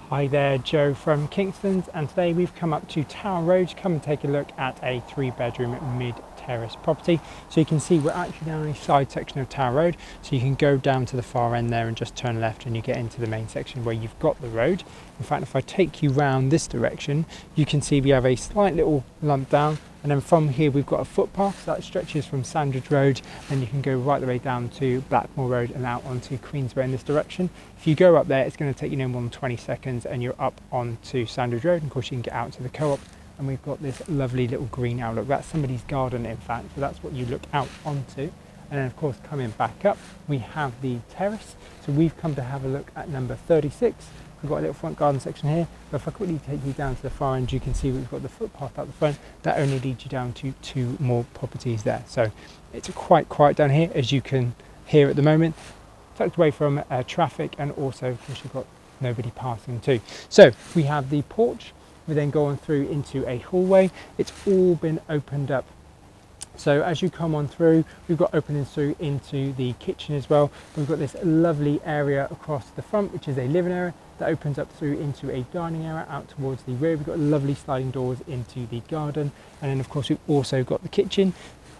Hi there, Joe from Kingston's, and today we've come up to Tower Road to come and take a look at a 3-bedroom mid-terrace property. So you can see we're actually down a side section of Tower Road, so you can go down to the far end there and just turn left and you get into the main section where you've got the road. In fact, if I take you round this direction, you can see we have a slight little lump down, and then from here we've got a footpath that stretches from Sandridge Road, and you can go right the way down to Blackmore Road and out onto Queensway in this direction. If you go up there, it's going to take you no more than 20 seconds and you're up onto Sandridge Road, and of course you can get out to the Co-op, and we've got this lovely little green outlook. That's somebody's garden, in fact, so that's what you look out onto. And then of course coming back up we have the terrace, so we've come to have a look at number 36. We've got a little front garden section here, but if I quickly take you down to the far end, you can see we've got the footpath out the front that only leads you down to 2 more properties there. So it's quite quiet down here, as you can hear at the moment, tucked away from traffic, and also of course you've got nobody passing too. So we have the porch, we then go on through into a hallway. It's all been opened up. So as you come on through, we've got openings through into the kitchen as well. We've got this lovely area across the front, which is a living area that opens up through into a dining area out towards the rear. We've got lovely sliding doors into the garden, and then of course we've also got the kitchen.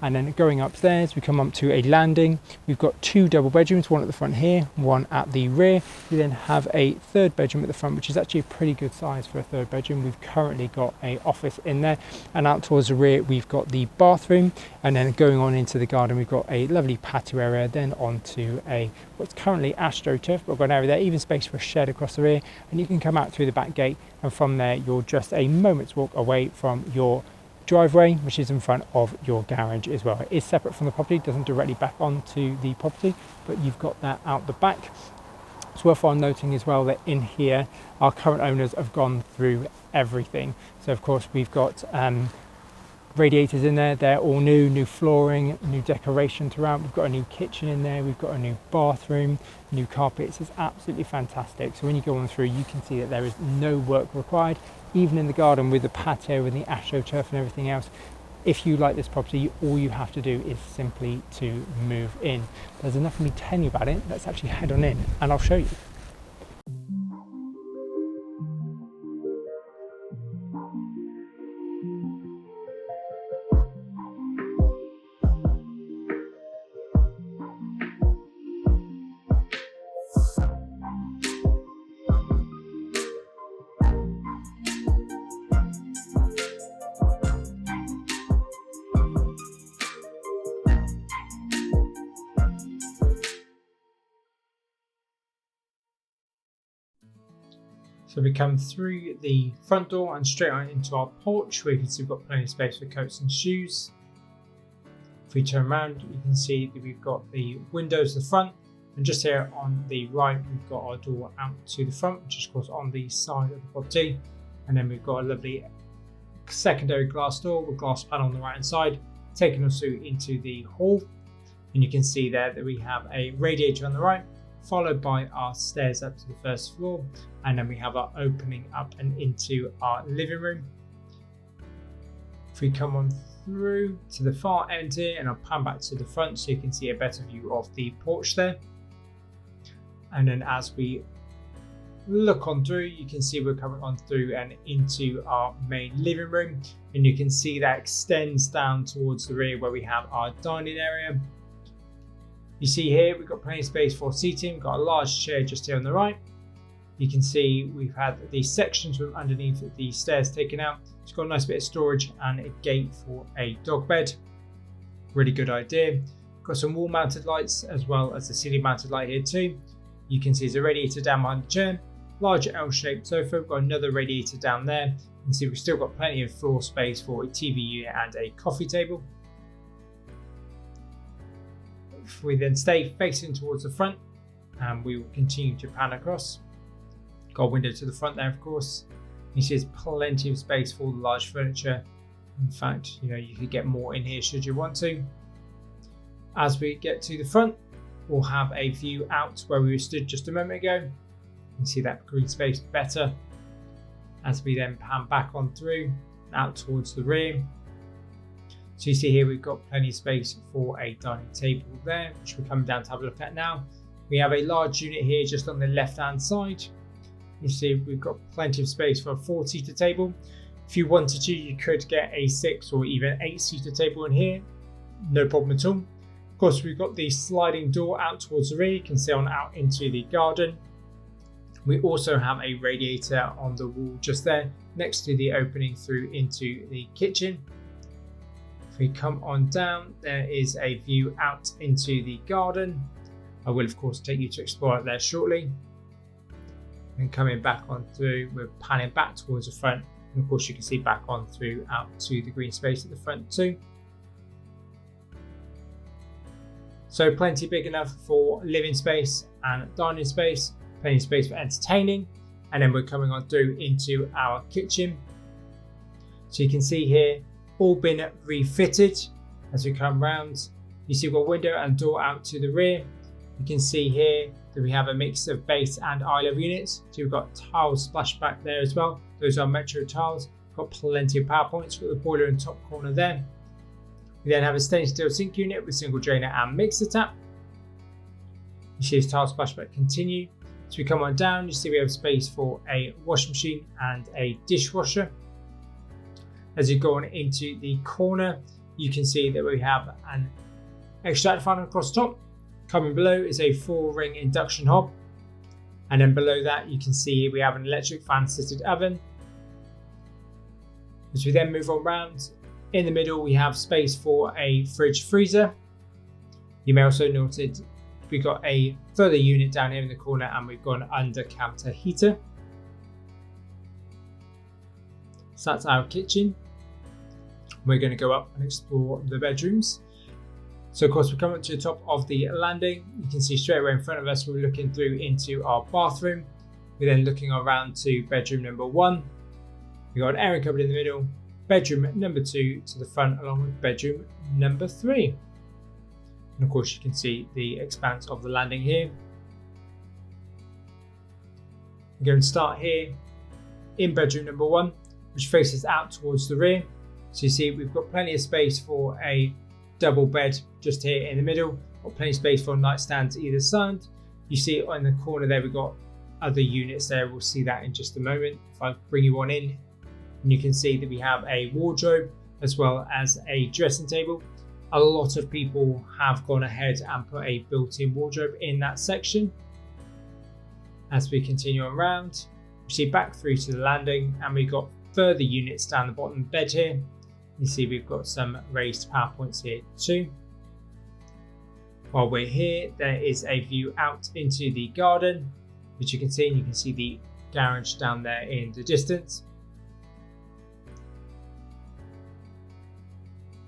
And then going upstairs, we come up to a landing. We've got 2 double bedrooms, one at the front here, one at the rear. We then have a 3rd bedroom at the front, which is actually a pretty good size for a 3rd bedroom. We've currently got an office in there, and out towards the rear, we've got the bathroom. And then going on into the garden, we've got a lovely patio area, then onto a what's currently AstroTurf, but we've got an area there, even space for a shed across the rear. And you can come out through the back gate, and from there, you're just a moment's walk away from your driveway, which is in front of your garage as well. It is separate from the property, doesn't directly back onto the property, but you've got that out the back. It's worthwhile noting as well that in here our current owners have gone through everything. So of course we've got radiators in there, they're all new flooring, new decoration throughout. We've got a new kitchen in there, we've got a new bathroom, new carpets. It's absolutely fantastic. So when you go on through, you can see that there is no work required, even in the garden with the patio and the AstroTurf and everything else. If you like this property, all you have to do is simply to move in. There's enough of me telling you about it. Let's actually head on in and I'll show you. So we come through the front door and straight on into our porch, where you can see we've got plenty of space for coats and shoes. If we turn around, you can see that we've got the windows at the front, and just here on the right, we've got our door out to the front, which is of course on the side of the property. And then we've got a lovely secondary glass door with glass panel on the right hand side, taking us through into the hall. And you can see there that we have a radiator on the right, followed by our stairs up to the 1st floor, and then we have our opening up and into our living room. If we come on through to the far end here, and I'll pan back to the front so you can see a better view of the porch there. And then as we look on through, you can see we're coming on through and into our main living room, and you can see that extends down towards the rear where we have our dining area. You see here we've got plenty of space for seating. We've got a large chair just here on the right. You can see we've had these sections from underneath the stairs taken out. It's got a nice bit of storage and a gate for a dog bed. Really good idea. Got some wall mounted lights as well as the ceiling mounted light here too. You can see there's a radiator down behind the chair, larger L-shaped sofa. We've got another radiator down there. You can see we've still got plenty of floor space for a TV unit and a coffee table. If we then stay facing towards the front, and we will continue to pan across. Got a window to the front there, of course. You see there's plenty of space for the large furniture. In fact, you could get more in here should you want to. As we get to the front, we'll have a view out where we stood just a moment ago. You can see that green space better. As we then pan back on through, out towards the rear. So you see here we've got plenty of space for a dining table there, which we're coming down to have a look at now. We have a large unit here just on the left hand side. You see we've got plenty of space for a 4-seater table. If you wanted to, you could get a 6 or even 8-seater table in here, no problem at all. Of course, we've got the sliding door out towards the rear, you can see on out into the garden. We also have a radiator on the wall just there, next to the opening through into the kitchen. If we come on down, there is a view out into the garden. I will of course take you to explore it there shortly. And coming back on through, we're panning back towards the front. And of course you can see back on through out to the green space at the front too. So plenty big enough for living space and dining space, plenty of space for entertaining. And then we're coming on through into our kitchen. So you can see here, all been refitted as we come round. You see we've got a window and door out to the rear. You can see here that we have a mix of base and eye level units. So we've got tiles splashback there as well. Those are Metro tiles. We've got plenty of power points. We've got the boiler in the top corner there. We then have a stainless steel sink unit with single drainer and mixer tap. You see this tile splashback continue. So we come on down, you see we have space for a washing machine and a dishwasher. As you go on into the corner, you can see that we have an extractor fan across the top. Coming below is a 4-ring induction hob. And then below that, you can see we have an electric fan assisted oven. As we then move on round, in the middle, we have space for a fridge freezer. You may also notice we've got a further unit down here in the corner and we've got an under counter heater. So that's our kitchen. We're going to go up and explore the bedrooms. So of course we come up to the top of the landing. You can see straight away in front of us we're looking through into our bathroom. We're then looking around to bedroom number 1. We've got an airing cupboard in the middle, bedroom number 2 to the front along with bedroom number 3. And of course you can see the expanse of the landing here. We're going to start here in bedroom number 1, which faces out towards the rear. So you see we've got plenty of space for a double bed just here in the middle. Got plenty of space for nightstands either side. You see on the corner there we've got other units there. We'll see that in just a moment. If I bring you on in, and you can see that we have a wardrobe as well as a dressing table. A lot of people have gone ahead and put a built-in wardrobe in that section. As we continue on round, you see back through to the landing and we've got further units down the bottom bed here. You see we've got some raised power points here too. While we're here, there is a view out into the garden, which you can see, and you can see the garage down there in the distance.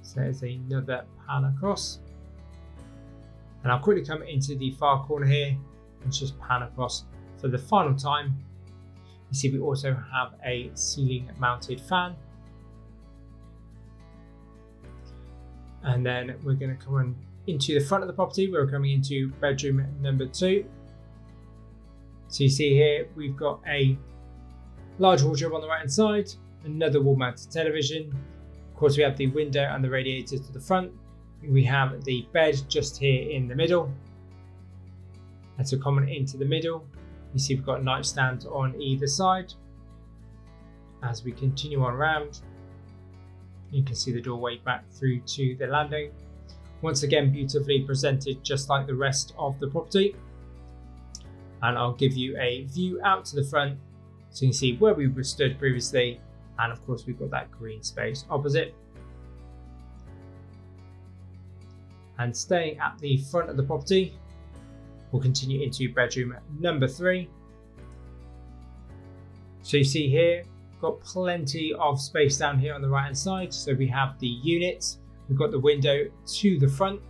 So there's another pan across. And I'll quickly come into the far corner here and just pan across for the final time. You see we also have a ceiling mounted fan. And then we're going to come on into the front of the property. We're coming into bedroom number 2. So you see here we've got a large wardrobe on the right hand side, another wall mounted television. Of course we have the window and the radiator to the front. We have the bed just here in the middle. And so coming into the middle, you see we've got a nightstand on either side. As we continue on round, you can see the doorway back through to the landing. Once again, beautifully presented just like the rest of the property. And I'll give you a view out to the front so you can see where we were stood previously. And of course, we've got that green space opposite. And staying at the front of the property, we'll continue into bedroom number 3. So you see here, got plenty of space down here on the right hand side. So we have the units, we've got the window to the front.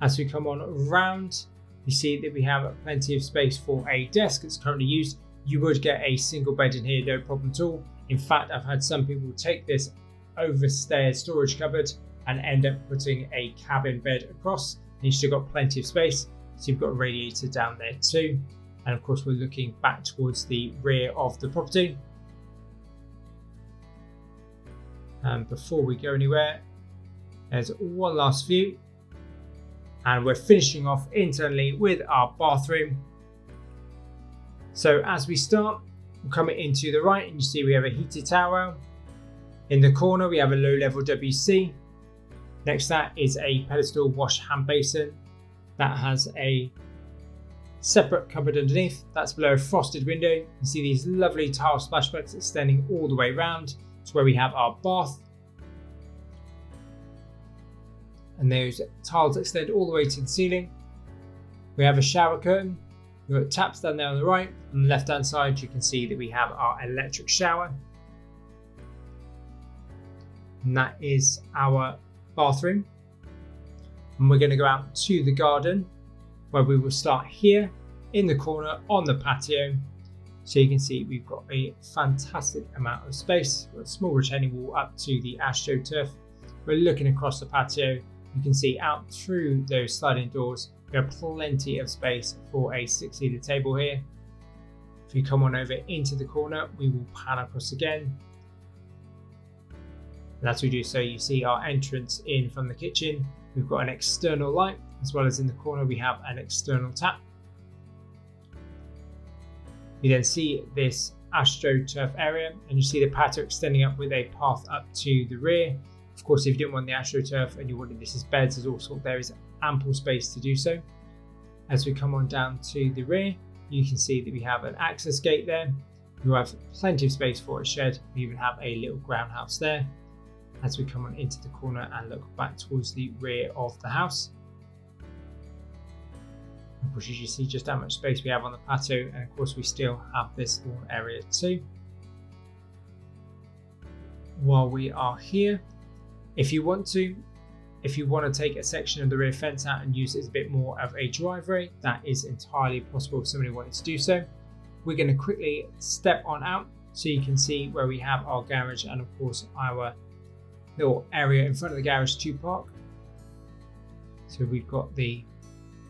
As we come on round, you see that we have plenty of space for a desk that's currently used. You would get a single bed in here, no problem at all. In fact, I've had some people take this overstairs storage cupboard and end up putting a cabin bed across. And you've still got plenty of space. So you've got a radiator down there too. And of course, we're looking back towards the rear of the property. And before we go anywhere, There's one last view, and we're finishing off internally with our bathroom. So as we start, we're coming into the right and you see we have a heated towel rail. In the corner we have a low level WC. Next to that is a pedestal wash hand basin that has a separate cupboard underneath. That's below a frosted window. You see these lovely tile splashbacks extending all the way around to where we have our bath. And those tiles extend all the way to the ceiling. We have a shower curtain. We've got taps down there on the right. On the left hand side you can see that we have our electric shower. And that is our bathroom. And we're going to go out to the garden, where we will start here in the corner on the patio. So you can see we've got a fantastic amount of space. We've got a small retaining wall up to the AstroTurf. We're looking across the patio. You can see out through those sliding doors, we have plenty of space for a 6-seater table here. If you come on over into the corner, we will pan across again. And as we do so, you see our entrance in from the kitchen. We've got an external light, as well as in the corner we have an external tap. You then see this AstroTurf area, and you see the patio extending up with a path up to the rear. Of course, if you didn't want the AstroTurf and you wanted this as beds, as also there is ample space to do so. As we come on down to the rear, you can see that we have an access gate there. You have plenty of space for a shed. We even have a little ground house there. As we come on into the corner and look back towards the rear of the house. Of course, you see just how much space we have on the patio, and of course we still have this lawn area too. While we are here, if you want to take a section of the rear fence out and use it as a bit more of a driveway, that is entirely possible if somebody wanted to do so. We're going to quickly step on out so you can see where we have our garage and of course our little area in front of the garage to park. So we've got the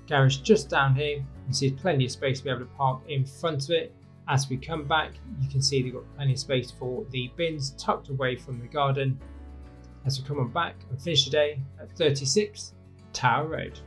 garage just down here. You can see plenty of space to be able to park in front of it. As we come back, you can see they've got plenty of space for the bins tucked away from the garden. As we come on back and finish the day at 36 Tower Road.